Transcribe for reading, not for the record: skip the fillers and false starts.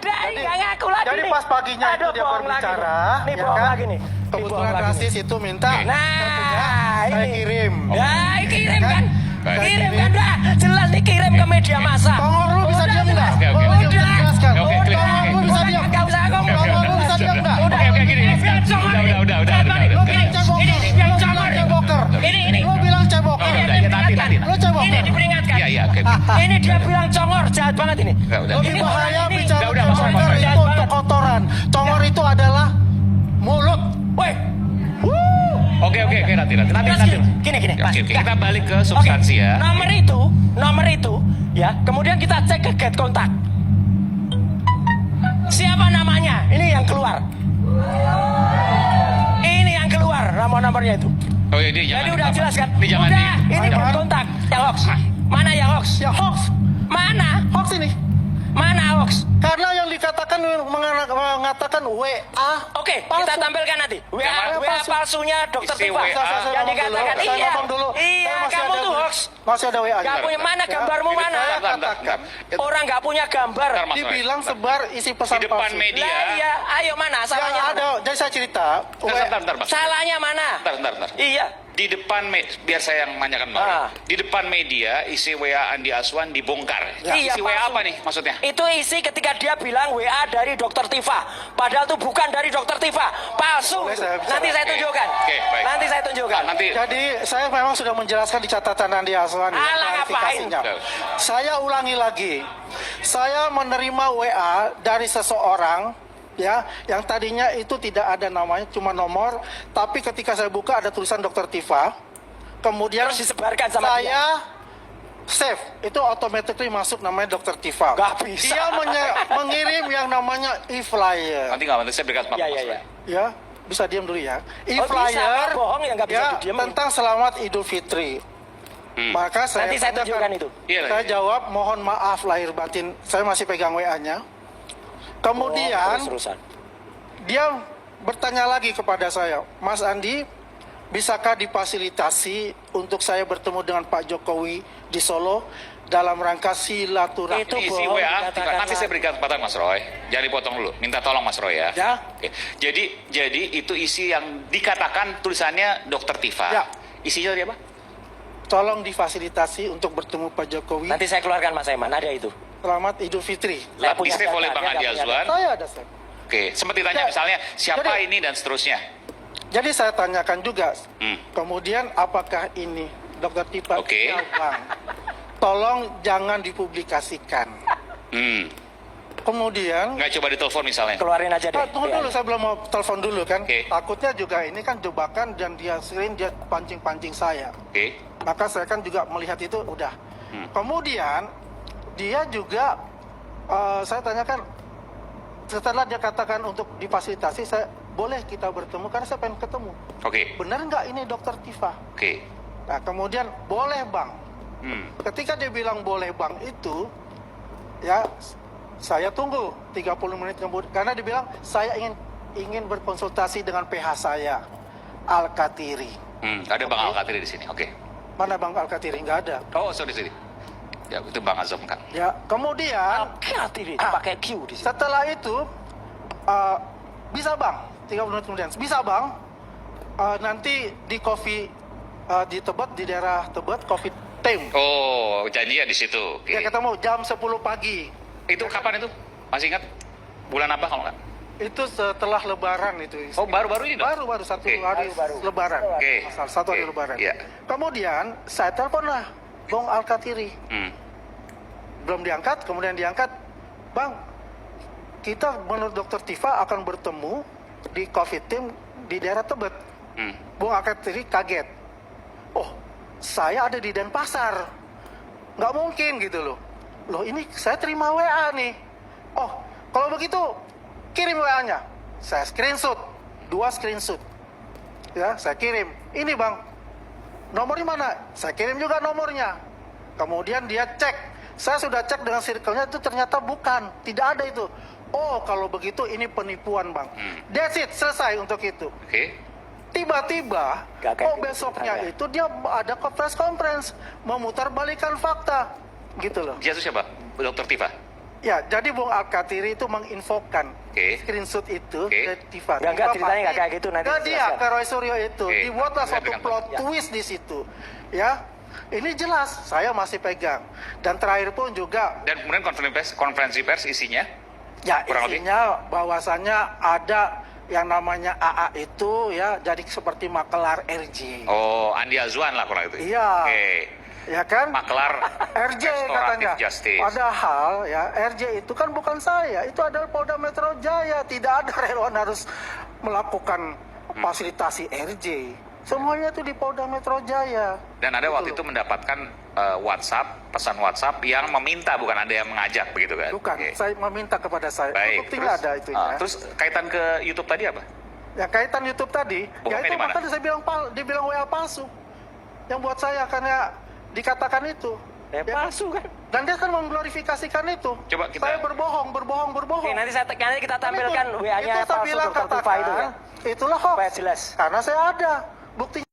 ada, ini nggak ngaku lagi Jadi nih. pas paginya itu Aduh, dia bohong berbicara, lagi nih. Nih ya bohong kan? lagi nih. Kebetulan Bohong lagi rasis nih. itu minta, Nah, saya ini. kirim. Ya, kirim kan. Saya Kirim kan dah. Jelas nih kirim ke media massa. Tongol lu bisa Udah, diam nggak? jelas. Oke, oke. Tolong Udah. jelaskan. Oke, klik. Tongol lu bisa diam. Nggak usah ngomong. Tongol lu bisa diam nggak? Oke, gini. Udah. Bilang ceboker. Ini yang congor. Ceboker. Ini. Lu bilang ceboker. Nanti. Lu ceboker. Ini diperingatkan. Iya, oke. Ini dia bilang congor, jahat banget ini. Udah. Lebih Ini bahaya orang ini. bicara Udah, Mas, ceboker Mas. itu untuk kotoran. Congor itu adalah mulut. Woi. Oke, nanti. Gini, Pas. Oke, kita balik ke substansi Oke. ya. Nomor itu, ya. Kemudian kita cek ke get kontak. Siapa namanya? Ini yang keluar. Ini yang keluar nomornya itu. Oh iya, ini jangan. Jadi udah jelas kan? Ini jangan Udah, ini Jangan. get kontak. Yang hoax. Mana yang hoax? Yang hoax. Mana? Hoax ini. Mana hoax? Karena yang dikatakan mengatakan WA. Oke, palsu. kita tampilkan nanti. WA Yang palsu. palsunya Dokter Isi Tifa. WA. Yang dikatakan Saya iya. ngomong dulu. Iya, Saya masih kamu ada- tuh hoax. Masih ada WA. Gak punya mana gambarmu Ini mana? bentar. Orang gak punya gambar. Bentar, Mas Roy. Dibilang sebar isi pesan Di depan palsu. media. Lah iya, ayo mana? Yang Salahnya ada, mana? jadi saya cerita. Bentar, Mas. Salahnya mana? Bentar. Iya. Di depan biar saya yang menanyakan Bang. Ah. Di depan media isi WA Andi Aswan dibongkar. Iya, Isi WA palsu. apa nih maksudnya? Itu isi ketika dia bilang WA dari Dokter Tifa. Padahal itu bukan dari Dokter Tifa. Palsu. Boleh saya bicara? Nanti saya Oke. tunjukkan. Oke, baik. Nanti saya tunjukkan. Nanti Jadi saya memang sudah menjelaskan di catatan Andi Aswan ya, Alah, klarifikasinya. ngapain? Saya ulangi lagi. Saya menerima WA dari seseorang ya yang tadinya itu tidak ada namanya, cuma nomor, tapi ketika saya buka ada tulisan Dokter Tifa. Kemudian Terus disebarkan sama saya save, itu automatically masuk namanya Dokter Tifa. Gak bisa. Dia mengirim yang namanya e-flyer. nanti saya berikan Mas Iya, Roy. iya. Ya, bisa diam dulu ya. bisa, E-flyer Pak. Bohong ya, nggak bisa ya, didiemin. tentang selamat Idul Fitri. Maka saya Nanti saya tanyakan, tunjukkan itu. Iya, saya iya. jawab mohon maaf lahir batin, saya masih pegang WA-nya. Kemudian Terus-terusan. dia bertanya lagi kepada saya, Mas Andi, bisakah difasilitasi untuk saya bertemu dengan Pak Jokowi di Solo dalam rangka silaturahmi? Itu Isi bohong WA, dikatakan nanti saya berikan kesempatan Mas Roy. Jangan dipotong dulu. Minta tolong Mas Roy ya. Ya. Oke. Jadi itu isi yang dikatakan tulisannya Dokter Tifa. Ya. Isinya tadi apa? Tolong difasilitasi untuk bertemu Pak Jokowi. Nanti saya keluarkan Mas Aiman, ada itu. Selamat Idul Fitri. Saya punya Di-save data, oleh dia Bang nggak Andi punya Azwan. Saya ada Seth. Oke, sempat ditanya Ya. misalnya siapa Jadi- ini dan seterusnya. Jadi saya tanyakan juga, Hmm. kemudian apakah ini Dokter Tifa? Oke. Ya, Bang. Tolong jangan dipublikasikan. Kemudian, Nggak coba ditelepon misalnya. Keluarin aja deh. tunggu dulu, saya belum mau telepon dulu kan. Oke. Takutnya juga ini kan jebakan dan dia sering dia pancing-pancing saya. Oke. Maka saya kan juga melihat itu udah. Kemudian dia juga saya tanyakan setelah dia katakan untuk difasilitasi, saya boleh kita bertemu karena saya pengen ketemu. Oke. Benar nggak ini Dokter Tifa? Oke. Nah kemudian boleh Bang. Hmm. Ketika dia bilang boleh Bang itu, ya saya tunggu 30 menit kemudian karena dia bilang saya ingin berkonsultasi dengan PH saya Al-Katiri. Ada Bang Al-Katiri di sini. Oke. Mana Bang Al-Katiri? Nggak ada. Oh, sorry sini. Ya, itu Bang Azam kan. Ya kemudian Hati-hati, pakai Q di sini. setelah itu bisa Bang 30 menit kemudian bisa Bang nanti di coffee di Tebet, di daerah Tebet, coffee time. Oh, janjian di situ. Oke. Ya ketemu jam 10 pagi. Itu kapan itu? Masih ingat? Bulan apa kalau nggak? Itu setelah Lebaran itu. Oh, baru-baru ini dong? Baru satu Oke. hari Lebaran. Oke. Satu hari Oke. Lebaran. Iya. Kemudian saya telepon lah Bang Al-Katiri. Belum diangkat, kemudian diangkat. Bang, kita menurut Dokter Tifa akan bertemu di coffee team di daerah Tebet. Bung Al-Katiri kaget. Oh, saya ada di Denpasar. Nggak mungkin gitu loh. Loh ini saya terima WA nih. Oh, kalau begitu kirim WA-nya. Saya screenshot, 2 screenshot. Ya, saya kirim. Ini Bang, nomornya mana? Saya kirim juga nomornya. Kemudian dia cek. Saya sudah cek dengan circle-nya itu ternyata bukan. Tidak ada itu. Oh, kalau begitu ini penipuan Bang. That's it, selesai untuk itu. Oke. Tiba-tiba, Gak kayak oh gitu besoknya ceritanya. itu dia ada press conference. Memutarbalikkan fakta. Gitu loh. Dia itu siapa? Dokter Tifa? Ya, jadi Bung Al-Katiri itu menginfokan Oke. screenshot itu Oke. ke Tifa. Ya, enggak, Tifa ceritanya pasti nggak kayak gitu, nanti ke dia, dijelaskan. ke Roy Suryo itu. Oke. Dibuatlah Saya suatu dengar. plot Ya. twist di situ. Ya, ini jelas, saya masih pegang. Dan terakhir pun juga, Dan kemudian konferensi pers isinya? ya Kurang lebih. isinya bahwasannya ada yang namanya AA itu ya, jadi seperti makelar RJ. Oh, Andi Azwan lah kurang itu. Iya. Oke. Ya kan? Maklar RJ restoratif katanya. justice. Padahal ya RJ itu kan bukan saya, itu adalah Polda Metro Jaya. Tidak ada relawan harus melakukan fasilitasi RJ. Semuanya itu di Polda Metro Jaya. Dan ada Gitu waktu loh. itu mendapatkan pesan WhatsApp yang meminta, bukan Anda yang mengajak begitu kan? Bukan, Oke. saya meminta kepada saya. Baik. Buktinya ada itu ya. Terus kaitan ke YouTube tadi apa? Yang kaitan YouTube tadi, Bukannya ya itu di mana? makanya saya bilang dibilang WA palsu. Yang buat saya karena dikatakan itu. Ya, palsu kan. Dan dia kan mengglorifikasikan itu. Coba kita- Saya berbohong. Oke, nanti kita Kan tampilkan itu WA-nya saya palsu bilang Dr. Tifa itu ya. itulah hoax. Supaya jelas. Karena saya ada buktinya.